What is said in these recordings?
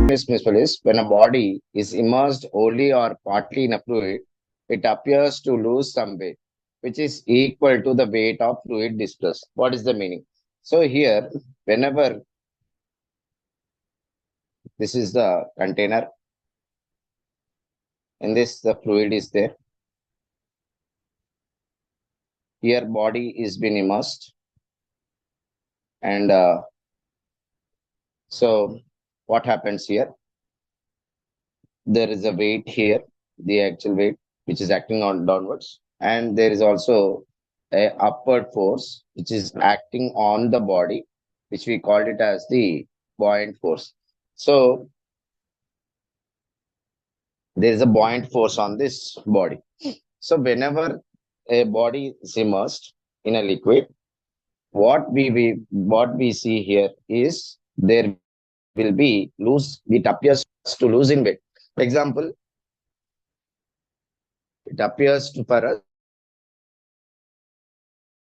Archimedes principle is when a body is immersed wholly or partly in a fluid, it appears to lose some weight, which is equal to the weight of fluid displaced. What is the meaning? So here, whenever this is the container, in this the fluid is there. Here body is been immersed, and so what happens here? There is a weight here, the actual weight, which is acting on downwards, and there is also a upward force which is acting on the body, which we called it as the buoyant force. So there is a buoyant force on this body. So whenever a body is immersed in a liquid, what we see here is there will be lose. It appears to lose in weight. For example, it appears to for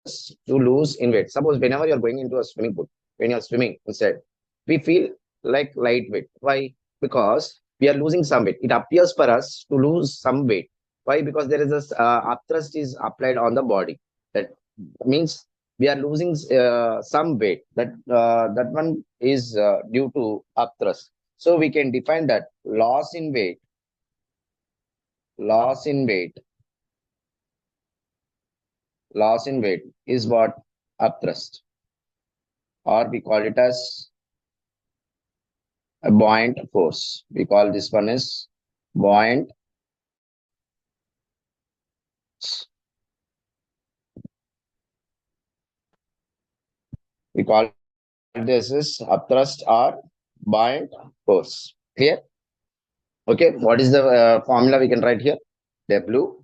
us to lose in weight. Suppose whenever you're going into a swimming pool, when you're swimming inside, we feel like lightweight. Why? Because we are losing some weight. It appears for us to lose some weight. Why? Because there is a upthrust is applied on the body. That means we are losing some weight. That one is due to upthrust. So we can define that loss in weight loss in weight loss in weight is what? Upthrust, or we call it as a buoyant force. We call this one as buoyant. We call this is upthrust or buoyant force. Clear? Okay. What is the formula we can write here? W.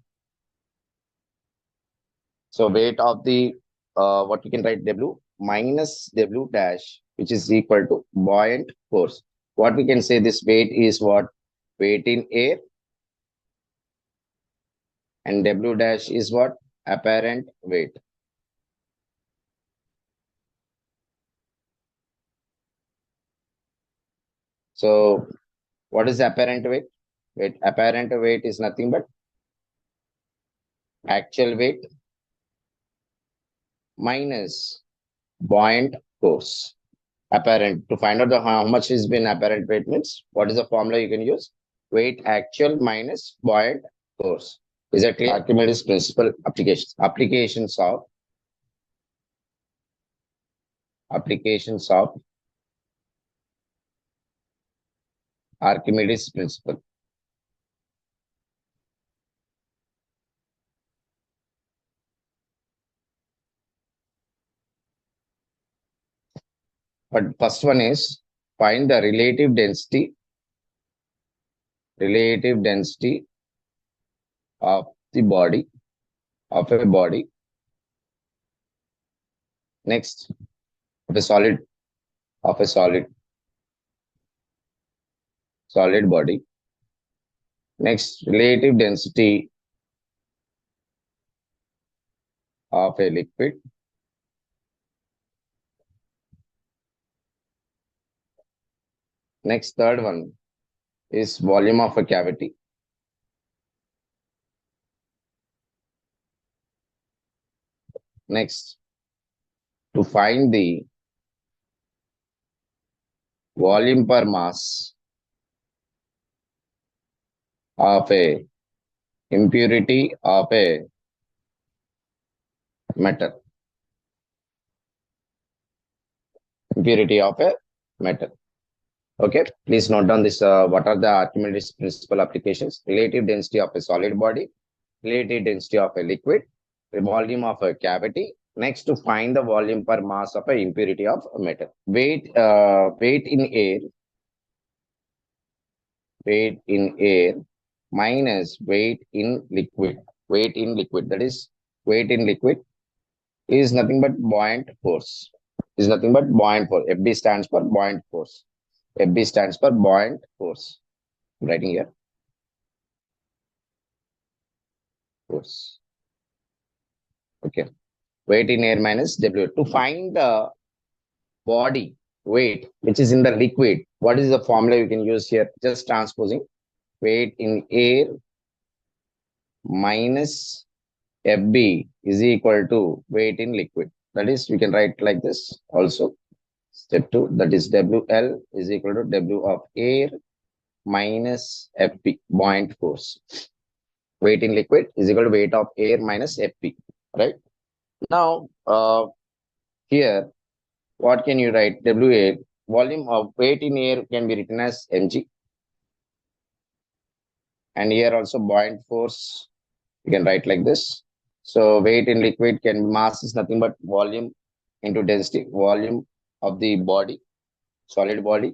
So weight of the what we can write? W minus W dash, which is equal to buoyant force. What we can say, this weight is what? Weight in air, and W dash is what? Apparent weight. So what is apparent weight? Apparent weight is nothing but actual weight minus buoyant force. Apparent, to find out how much has been apparent weight means, what is the formula you can use? Weight actual minus buoyant force. Is that clear? Archimedes principle applications. Applications of Archimedes principle. But first one is find the relative density of the body, of a body. Next, of a solid body. Next, relative density of a liquid. Next, third one is volume of a cavity. Next, to find the volume per mass of a impurity of a metal. Impurity of a metal. Okay, please note down this. What are the Archimedes principle applications? Relative density of a solid body, relative density of a liquid, the volume of a cavity. Next, to find the volume per mass of a impurity of a metal. Weight in air minus weight in liquid. Weight in liquid, that is, weight in liquid is nothing but buoyant force. Is nothing but buoyant force. FB stands for buoyant force. FB stands for buoyant force. I'm writing here. Force. Okay. Weight in air minus W. To find the body weight which is in the liquid, What is the formula you can use here? Just transposing weight in air minus FB is equal to weight in liquid. That is, we can write like this also. Step 2, that is WL is equal to W of air minus FP, buoyant force. Weight in liquid is equal to weight of air minus FP, right? Now, here, what can you write? WA, volume of weight in air can be written as mg. And here also buoyant force, you can write like this. So weight in liquid can mass is nothing but volume into density, volume of the body, solid body,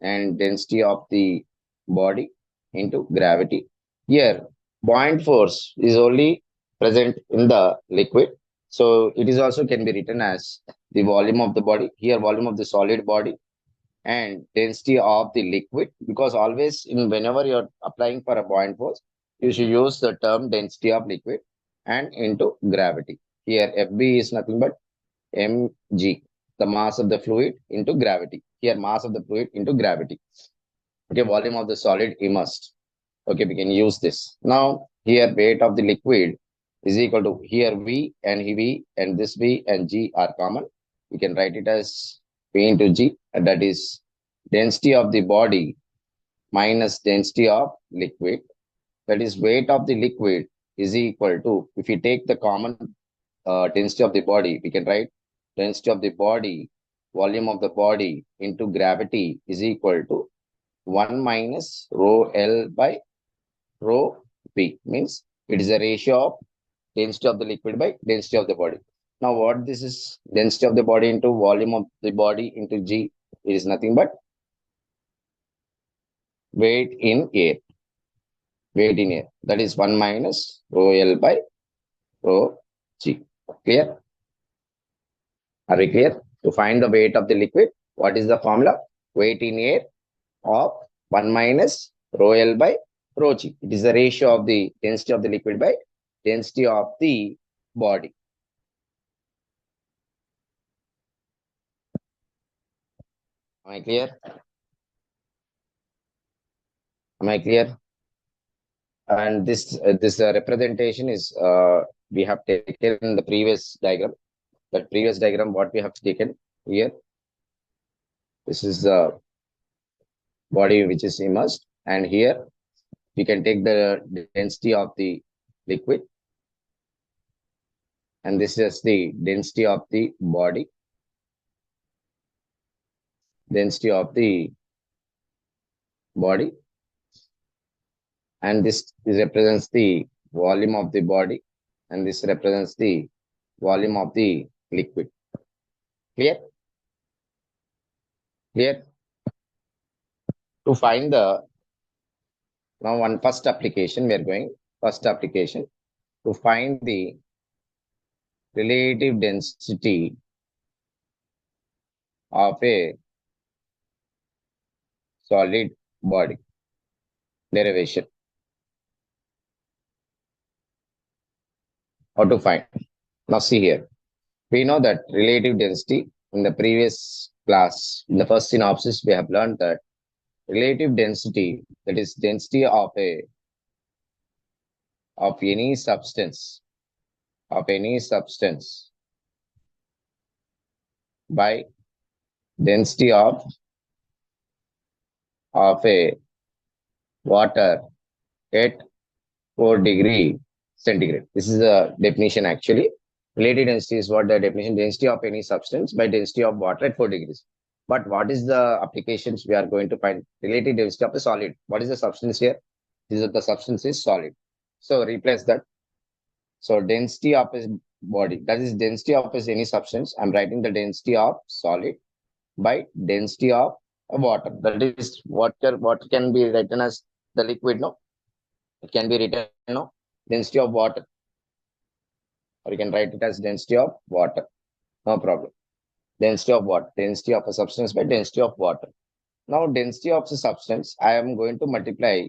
and density of the body into gravity. Here, buoyant force is only present in the liquid. So it is also can be written as the volume of the body. Here, volume of the solid body and density of the liquid, because always in whenever you're applying for a buoyant force, you should use the term density of liquid and into gravity. Here FB is nothing but mg, the mass of the fluid into gravity. Here mass of the fluid into gravity. Okay, volume of the solid immersed. Okay, we can use this. Now here weight of the liquid is equal to, here V and this V and G are common. We can write it as P into G, and that is density of the body minus density of liquid. That is weight of the liquid is equal to, if we take the common density of the body, we can write density of the body, volume of the body into gravity is equal to 1 minus rho L by rho V. Means it is a ratio of density of the liquid by density of the body. Now what this is, density of the body into volume of the body into G, it is nothing but weight in air. Weight in air. That is 1 minus rho L by rho G. Clear? Are we clear? To find the weight of the liquid, what is the formula? Weight in air of 1 minus rho L by rho G. It is the ratio of the density of the liquid by density of the body. Am I clear? Am I clear? And this representation is we have taken the previous diagram. That previous diagram, what we have taken here. This is the body which is immersed, and here we can take the density of the liquid, and this is the density of the body, density of the body, and this represents the volume of the body, and this represents the volume of the liquid. Clear? Clear? To find the, now one first application, we are going first application to find the relative density of a solid body. Derivation. How to find? Now see here. We know that relative density in the previous class, in the first synopsis, we have learned that relative density, that is density of any substance, by density of a water at 4 degree centigrade. This is the definition actually. Relative density is what the definition, density of any substance by density of water at 4 degrees. But what is the applications we are going to find? Relative density of a solid. What is the substance here? This is the substance is solid. So replace that. So density of a body, that is density of any substance. I'm writing the density of solid by density of water. That is what can be written as the liquid, no? It can be written, no? Density of water. Or you can write it as density of water. No problem. Density of what? Density of a substance by density of water. Now, density of the substance, I am going to multiply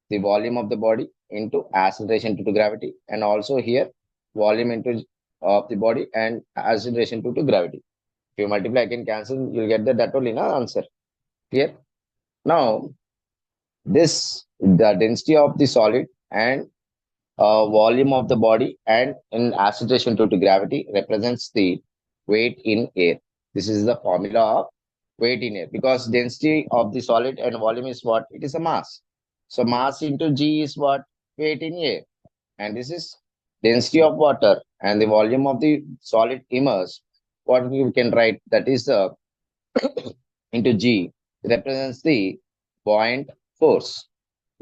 the volume of the body into acceleration due to gravity, and also here volume into of the body and acceleration due to gravity. If you multiply, I can cancel, you'll get that only, na answer. Clear? Now, the density of the solid and volume of the body and in acceleration due to gravity represents the weight in air. This is the formula of weight in air because density of the solid and volume is what? It is a mass. So mass into G is what? Weight in air. And this is density of water and the volume of the solid immersed. What we can write that is into G represents the buoyant force.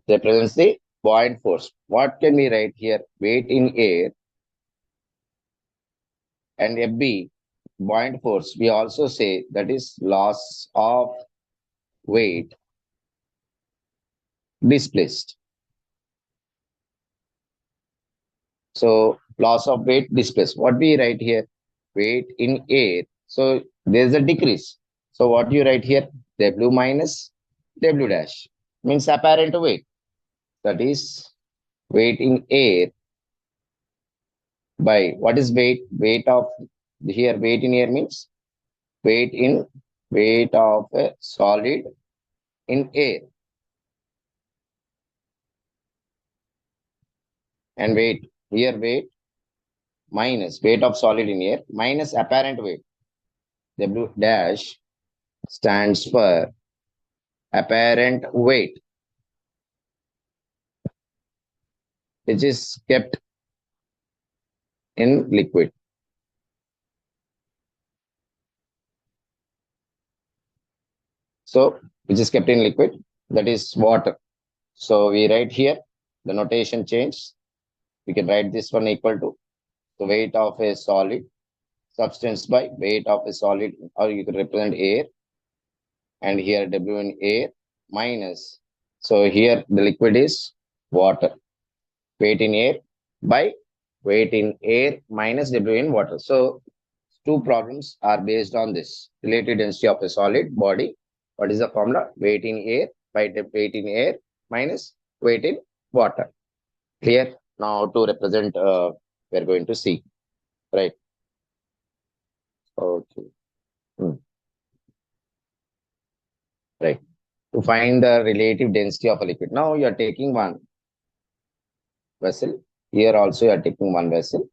Represents the buoyant force. What can we write here? Weight in air and FB, buoyant force. We also say that is loss of weight displaced. So loss of weight displaced. What we write here? Weight in air. So there's a decrease. So what you write here? W minus W dash means apparent weight. That is weight in air by what is weight? Weight of here, weight in air means weight in weight of a solid in air. And weight here, weight minus weight of solid in air minus apparent weight. W dash stands for apparent weight, which is kept in liquid. So, which is kept in liquid, that is water. So, we write here the notation change. We can write this one equal to the weight of a solid substance by weight of a solid, or you could represent air, and here W in air minus. So, here the liquid is water. Weight in air by weight in air minus W in water. So, two problems are based on this relative density of a solid body. What is the formula? Weight in air by weight in air minus weight in water. Clear? Now to represent, we're going to see, right? Okay. Hmm. Right. To find the relative density of a liquid. Now you are taking one vessel. Here also you are taking one vessel.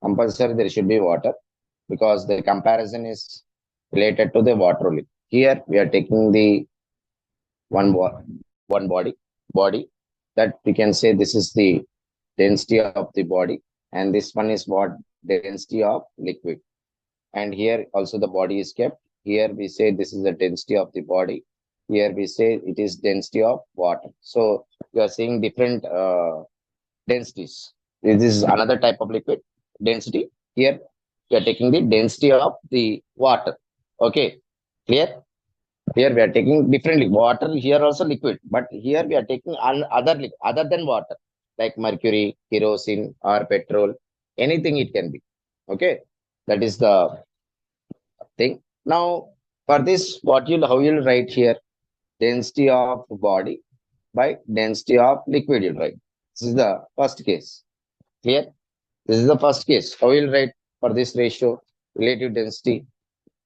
Compulsory there should be water because the comparison is related to the water only. Here we are taking the one body that we can say this is the density of the body, and this one is what density of liquid. And here also the body is kept. Here we say this is the density of the body. Here we say it is density of water. So you are seeing different densities. This is another type of liquid density. Here we are taking the density of the water. Okay, clear? Here we are taking differently. Water here also liquid, but here we are taking other than water, like mercury, kerosene, or petrol. Anything it can be. Okay, that is the thing. Now, for this, what you'll how you'll write here? Density of body by density of liquid. You'll write. This is the first case. Clear? This is the first case. How you'll write for this ratio? Relative density.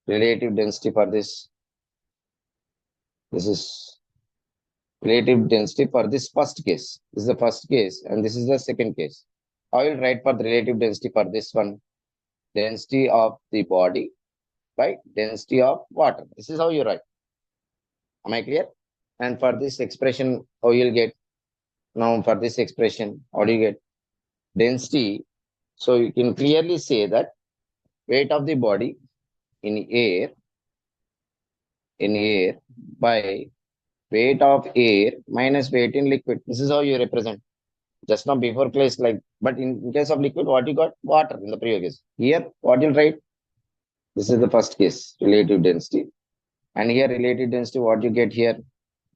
Relative density for this. This is relative density for this first case. This is the first case, and this is the second case. I will write for the relative density for this one. Density of the body by density of water. This is how you write. Am I clear? And for this expression, how you'll get? Now for this expression, how do you get? Density. So you can clearly say that weight of the body in air by weight of air minus weight in liquid. This is how you represent. Just now before place like, but in case of liquid, what you got? Water in the previous case. Here, what you'll write? This is the first case, relative density. And here, relative density, what you get here?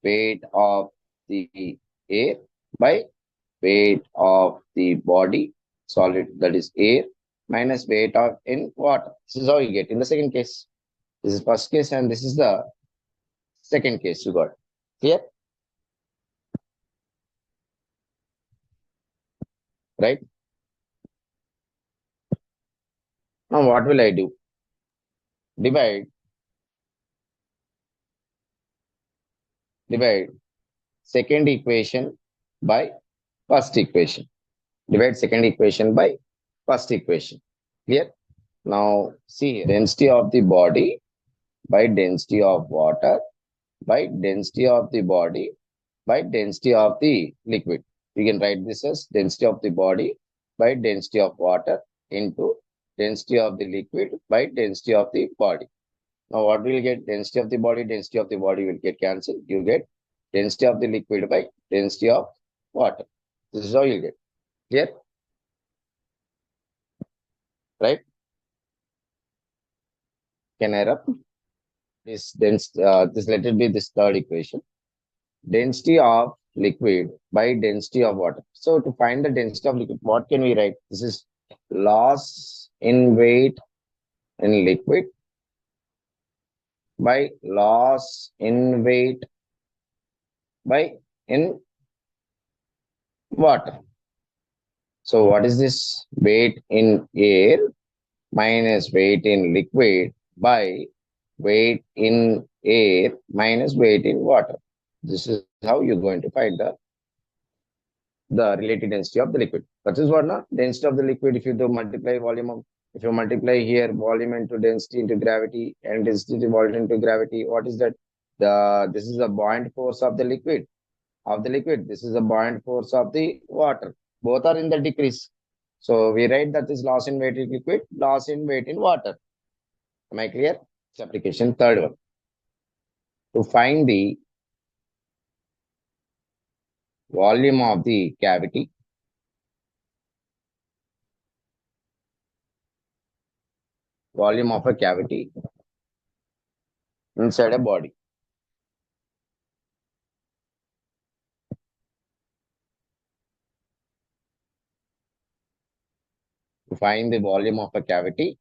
Weight of the air by weight of the body, solid, that is air, minus weight of in water. This is how you get in the second case. This is first case, and this is the second case you got. Clear? Right? Now, what will I do? Divide divide second equation by first equation. Divide second equation by first equation. Clear? Now, see here, density of the body by density of water by density of the body by density of the liquid. We can write this as density of the body by density of water into density of the liquid by density of the body. Now, what will get? Density of the body will get cancelled. You get density of the liquid by density of water. This is how you get. Clear? Right? Can I rub? This let it be this third equation. Density of liquid by density of water. So to find the density of liquid, what can we write? This is loss in weight in liquid by loss in weight by in water. So what is this? Weight in air minus weight in liquid by weight in air minus weight in water. This is how you're going to find the relative density of the liquid. That is what now density of the liquid. If you do multiply volume of, if you multiply here volume into density into gravity and density to volume into gravity, what is that? This is the buoyant force of the liquid. This is the buoyant force of the water. Both are in the decrease. So we write that is loss in weight in liquid, loss in weight in water. Am I clear? It's application third one. To find the volume of the cavity, volume of a cavity inside a body. To find the volume of a cavity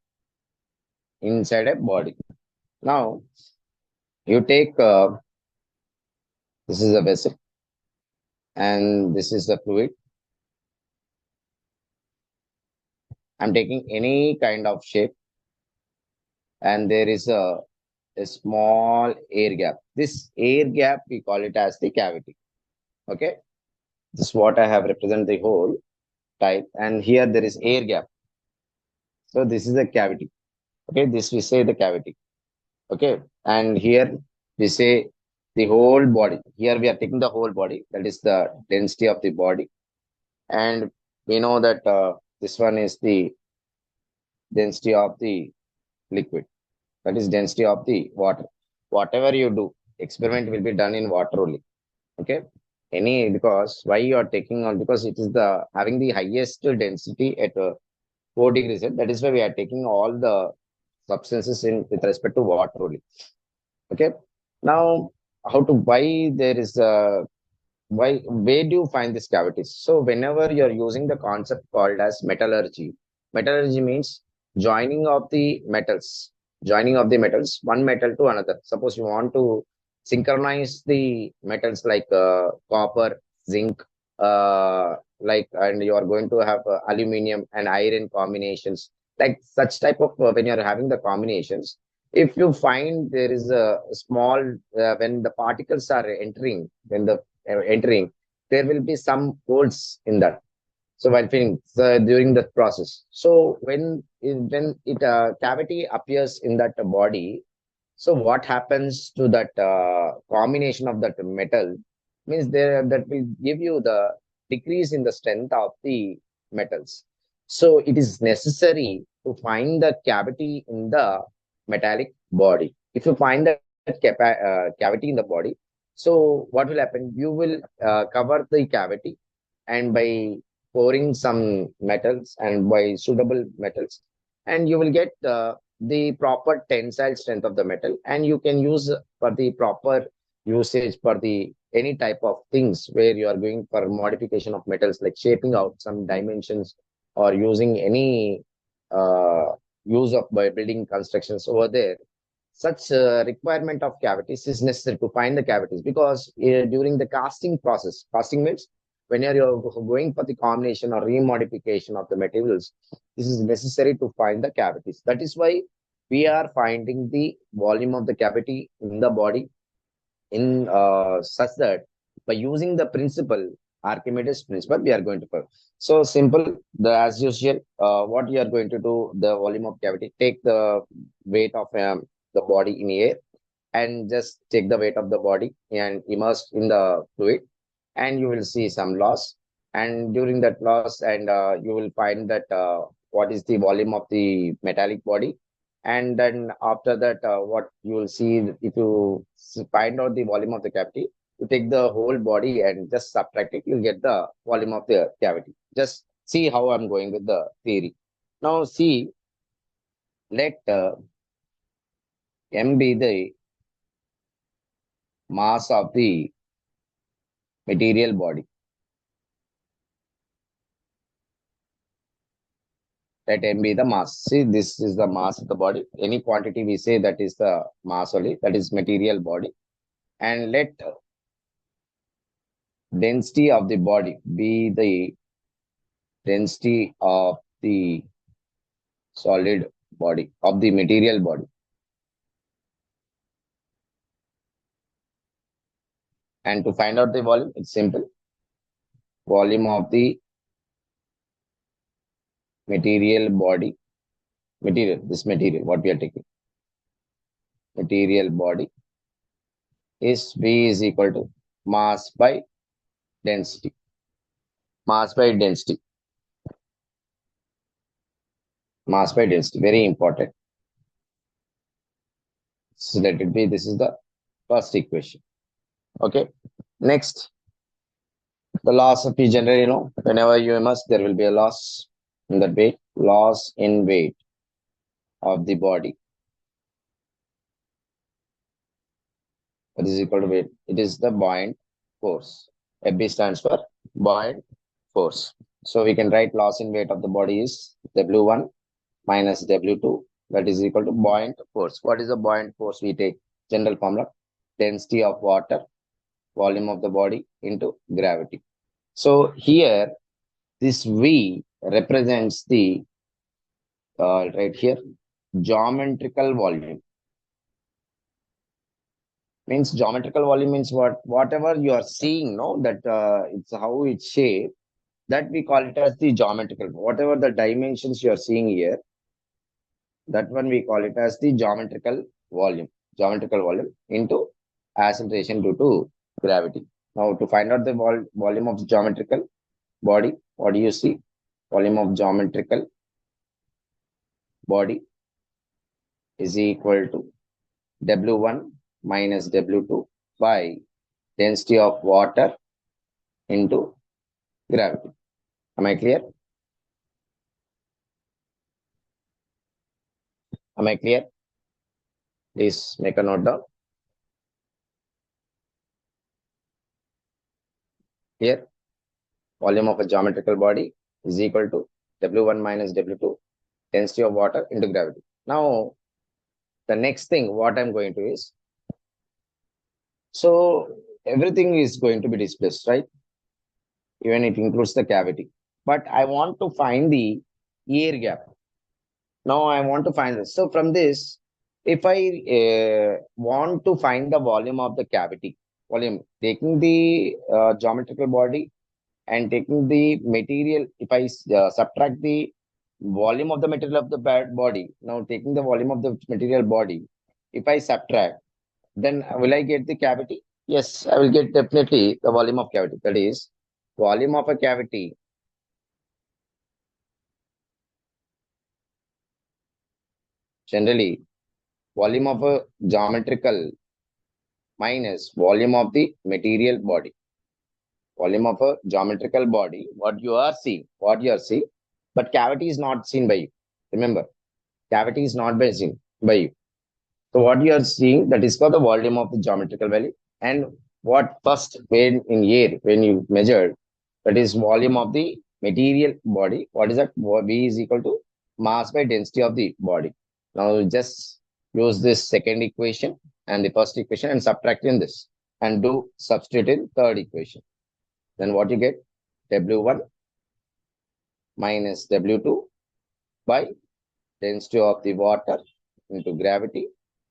inside a body. Now, you take this is a vessel and this is the fluid. I'm taking any kind of shape and there is a small air gap. This air gap, we call it as the cavity. Okay. This is what I have represented the whole type. And here there is air gap. So this is the cavity. Okay. This we say the cavity. Okay. And here we say the whole body. Here we are taking the whole body. That is the density of the body. And we know that this one is the density of the liquid. That is density of the water. Whatever you do, experiment will be done in water only. Okay. Any because why you are taking on because it is the having the highest density at 4 degrees. That is why we are taking all the substances in with respect to water only. Okay. Now, how to why there is a why where do you find these cavities? So whenever you're using the concept called as metallurgy, metallurgy means joining of the metals, one metal to another. Suppose you want to synchronize the metals like copper, zinc, and you are going to have aluminum and iron combinations, like such type of when you're having the combinations. If you find there is a small when the particles are entering, when the entering, there will be some holes in that. So while filling during the process, so when it cavity appears in that body, so what happens to that combination of that metal means there that will give you the decrease in the strength of the metals. So it is necessary to find the cavity in the metallic body. If you find that cavity in the body, so what will happen? You will cover the cavity and by pouring some metals and by suitable metals, and you will get the proper tensile strength of the metal, and you can use for the proper usage for the any type of things where you are going for modification of metals like shaping out some dimensions or using any uh, use of by building constructions over there. Such requirement of cavities is necessary to find the cavities because during the casting process, casting means when you're going for the combination or remodification of the materials, this is necessary to find the cavities. That is why we are finding the volume of the cavity in the body in such that by using the principle, Archimedes principle, we are going to prove. So simple, as usual, what you are going to do, the volume of cavity, take the weight of the body in air and just take the weight of the body and immerse in the fluid, and you will see some loss. And during that loss, and you will find that what is the volume of the metallic body. And then after that, what you will see, if you find out the volume of the cavity, you take the whole body and just subtract it, you'll get the volume of the cavity. Just see how I'm going with the theory. Now see, let m be the mass of the material body. Let m be the mass. See, this is the mass of the body. Any quantity we say, that is the mass only, that is material body. And let density of the body be the density of the solid body, of the material body. And to find out the volume, it's simple. Volume of the material body, this material, what we are taking, material body, is V is equal to mass by density. Mass by density. Mass by density, very important. So let it be, this is the first equation. Okay. Next, the loss of P generally, whenever you immerse, there will be a loss in that weight, loss in weight of the body. That is equal to weight. It is the buoyant force. FB stands for buoyant force. So we can write loss in weight of the body is W1 minus W2. That is equal to buoyant force. What is the buoyant force? We take general formula, density of water, volume of the body into gravity. So here, this V represents the, right here, geometrical volume. Means geometrical volume means what? Whatever you are seeing, that it's how it's shaped, that we call it as the geometrical. Whatever the dimensions you are seeing here, that one we call it as the geometrical volume. Geometrical volume into acceleration due to gravity. Now, to find out the volume of geometrical body, what do you see? Volume of geometrical body is equal to W1 minus W2 by density of water into gravity. Am I clear? Am I clear? Please make a note down. Here, volume of a geometrical body is equal to W1 minus W2, density of water into gravity. Now, the next thing what I'm going to is, so everything is going to be displaced, right? Even it includes the cavity. But I want to find the air gap. Now I want to find this. So from this, if I want to find the volume of the cavity, volume, taking the geometrical body and taking the material, if I subtract the volume of the material of the body, now taking the volume of the material body, if I subtract, then will I get the cavity? Yes, I will get definitely the volume of cavity. That is, volume of a cavity generally, volume of a geometrical minus volume of the material body. Volume of a geometrical body, what you are seeing, but cavity is not seen by you. Remember, cavity is not seen by you. So what you are seeing, that is called the volume of the geometrical body. And what first, when in air, when you measured, that is volume of the material body. What is that? V is equal to mass by density of the body. Now just use this second equation and the first equation and subtract in this and do substitute in third equation. Then what you get? W1 minus W2 by density of the water into gravity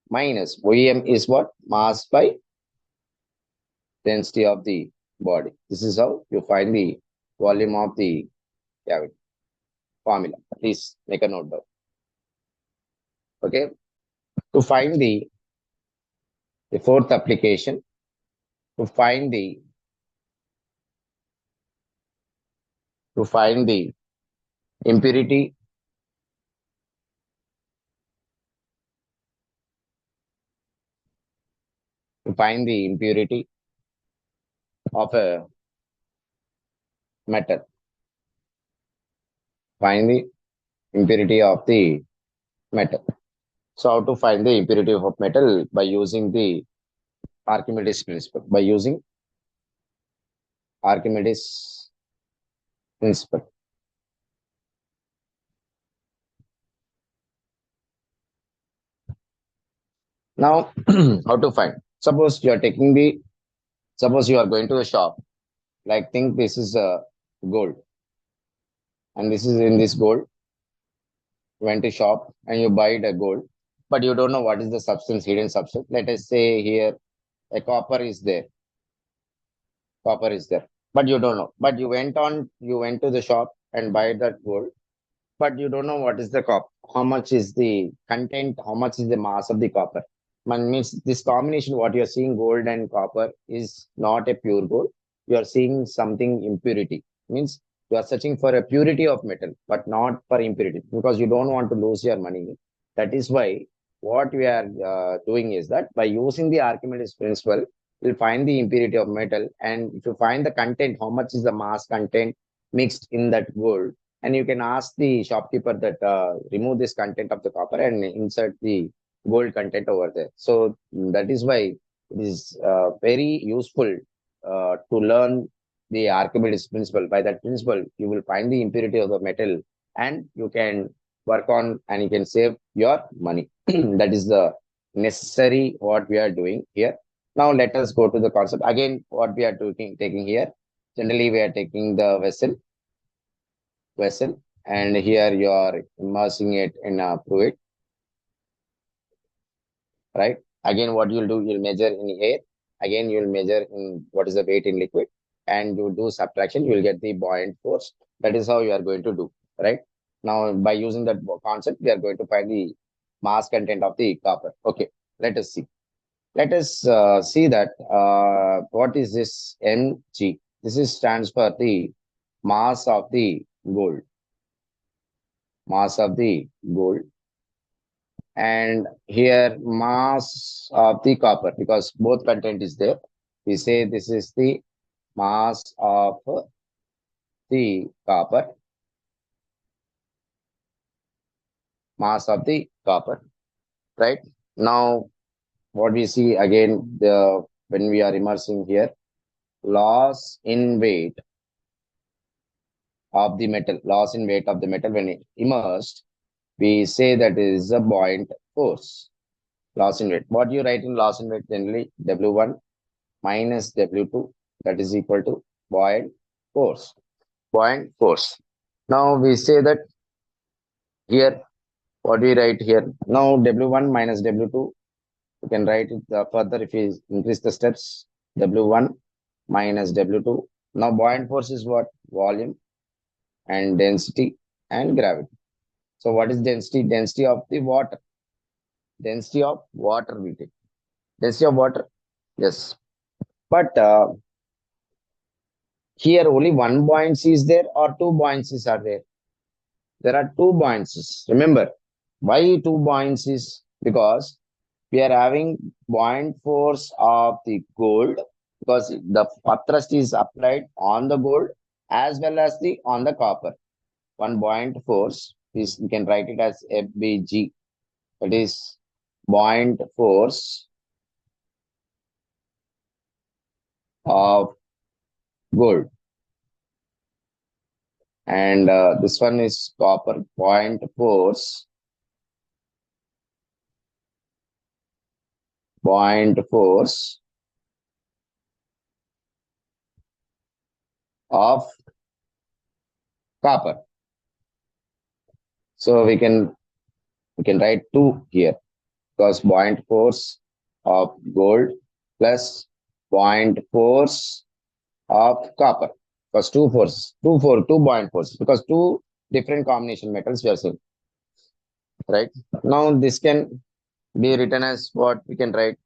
minus Vm is what? Mass by density of the body. This is how you find the volume of the cavity. Formula. Please make a note down. Okay. To find the fourth application, to find the impurity to find the impurity of a metal. Find the impurity of the metal. So how to find the impurity of metal? By using the Archimedes principle. By using Archimedes principle. Now, how to find? Suppose you are going to a shop. Like think this is gold, and this is in this gold. You went to shop and you buy the gold, but you don't know what is the substance, hidden substance. Let us say here a copper is there. Copper is there, but you don't know. But you went to the shop and buy that gold, but you don't know what is the copper, how much is the content, how much is the mass of the copper. Man means this combination, what you're seeing, gold and copper, is not a pure gold. You are seeing something impurity. Means you are searching for a purity of metal, but not for impurity because you don't want to lose your money. That is why what we are doing is that by using the Archimedes principle, we'll find the impurity of metal. And if you find the content, how much is the mass content mixed in that gold, and you can ask the shopkeeper that remove this content of the copper and insert the gold content over there. So that is why it is very useful to learn the Archimedes principle. By that principle, you will find the impurity of the metal and you can work on and you can save your money. That is the necessary what we are doing here. Now let us go to the concept. Again, what we are taking here. Generally, we are taking the vessel, and here you are immersing it in a fluid, right? Again, what you'll do, you'll measure in air. Again, you'll measure in what is the weight in liquid, and you do subtraction, you'll get the buoyant force. That is how you are going to do, right? Now, by using that concept, we are going to find the mass content of the copper. Okay, let us see. Let us see that what is this mg? This is stands for the mass of the gold. Mass of the gold. And here mass of the copper, because both content is there. We say this is the mass of the copper. Mass of the copper, right? Now, what we see again, the when we are immersing here, loss in weight of the metal, loss in weight of the metal when it immersed, we say that is a buoyant force. Loss in weight. What you write in loss in weight generally, W1 minus W2, that is equal to buoyant force. Buoyant force. Now we say that here, what we write here, now W1 minus W2, you can write it further if you increase the steps, W1 minus W2. Now buoyant force is what? Volume and density and gravity. So what is density? Density of the water. Density of water we take. Density of water, yes. But here only one buoyancy is there or two buoyancies are there? There are two buoyancies. Remember, why two buoyancies? Because we are having buoyant force of the gold because the thrust is applied on the gold as well as the on the copper. One buoyant force is, you can write it as FBG. That is buoyant force of gold. And this one is copper buoyant force of copper. So we can write two here because buoyant force of gold plus buoyant force of copper. Because two buoyant forces, because two different combination metals we are seeing, right? Now this can be written as what we can write.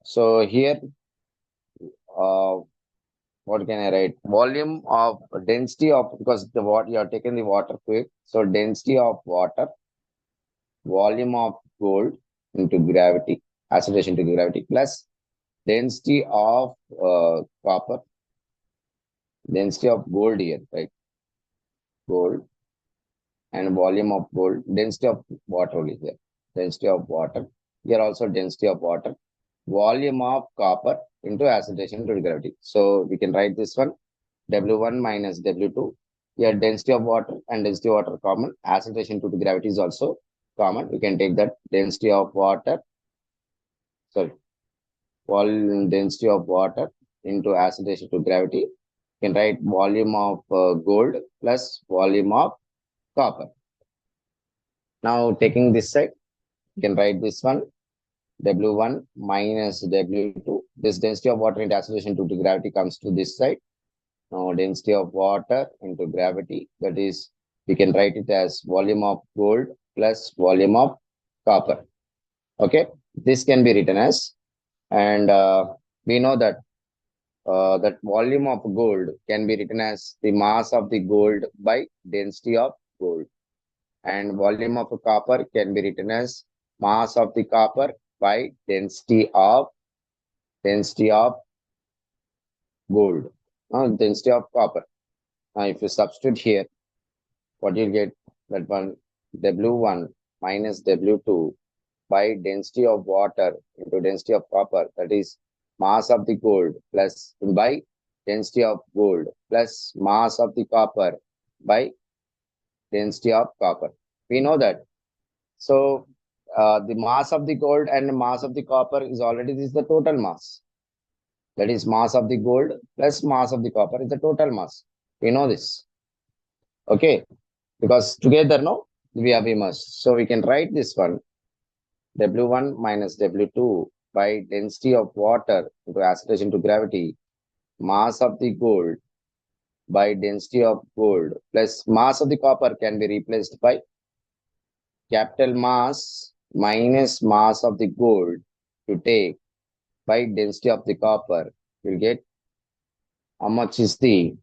So here, uh, what can I write? Volume of density of, because the water you are taking the water quick. So density of water, volume of gold into gravity, acceleration to gravity, plus density of copper, density of gold here, right? Gold and volume of gold, density of water only here, density of water. Here also density of water, volume of copper into acceleration to gravity. So we can write this one W1 minus W2. Here density of water and density of water common. Acceleration to the gravity is also common. We can take that density of water, sorry, volume density of water into acceleration to gravity. You can write volume of gold plus volume of copper. Now taking this side, you can write this one W1 minus W2. This density of water into acceleration due to gravity comes to this side. Now density of water into gravity, that is, we can write it as volume of gold plus volume of copper. Okay, this can be written as, and we know that that volume of gold can be written as the mass of the gold by density of gold, and volume of copper can be written as mass of the copper by density of gold, density of copper. Now if you substitute here, what you'll get, that one W1 minus W2 by density of water into density of copper, that is mass of the gold plus by density of gold plus mass of the copper by density of copper. We know that. So the mass of the gold and the mass of the copper is already, this is the total mass. That is mass of the gold plus mass of the copper is the total mass. We know this. Okay. Because together, no, we have immersed. So we can write this one W1 minus W2 by density of water into acceleration to gravity, mass of the gold by density of gold plus mass of the copper can be replaced by capital mass minus mass of the gold to take by density of the copper. You'll get how much is the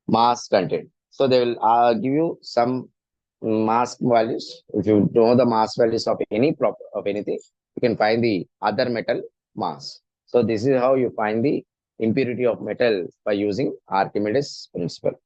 mass content. So they will give you some mass values. If you know the mass values of any of anything, you can find the other metal mass. So this is how you find the impurity of metal by using Archimedes principle.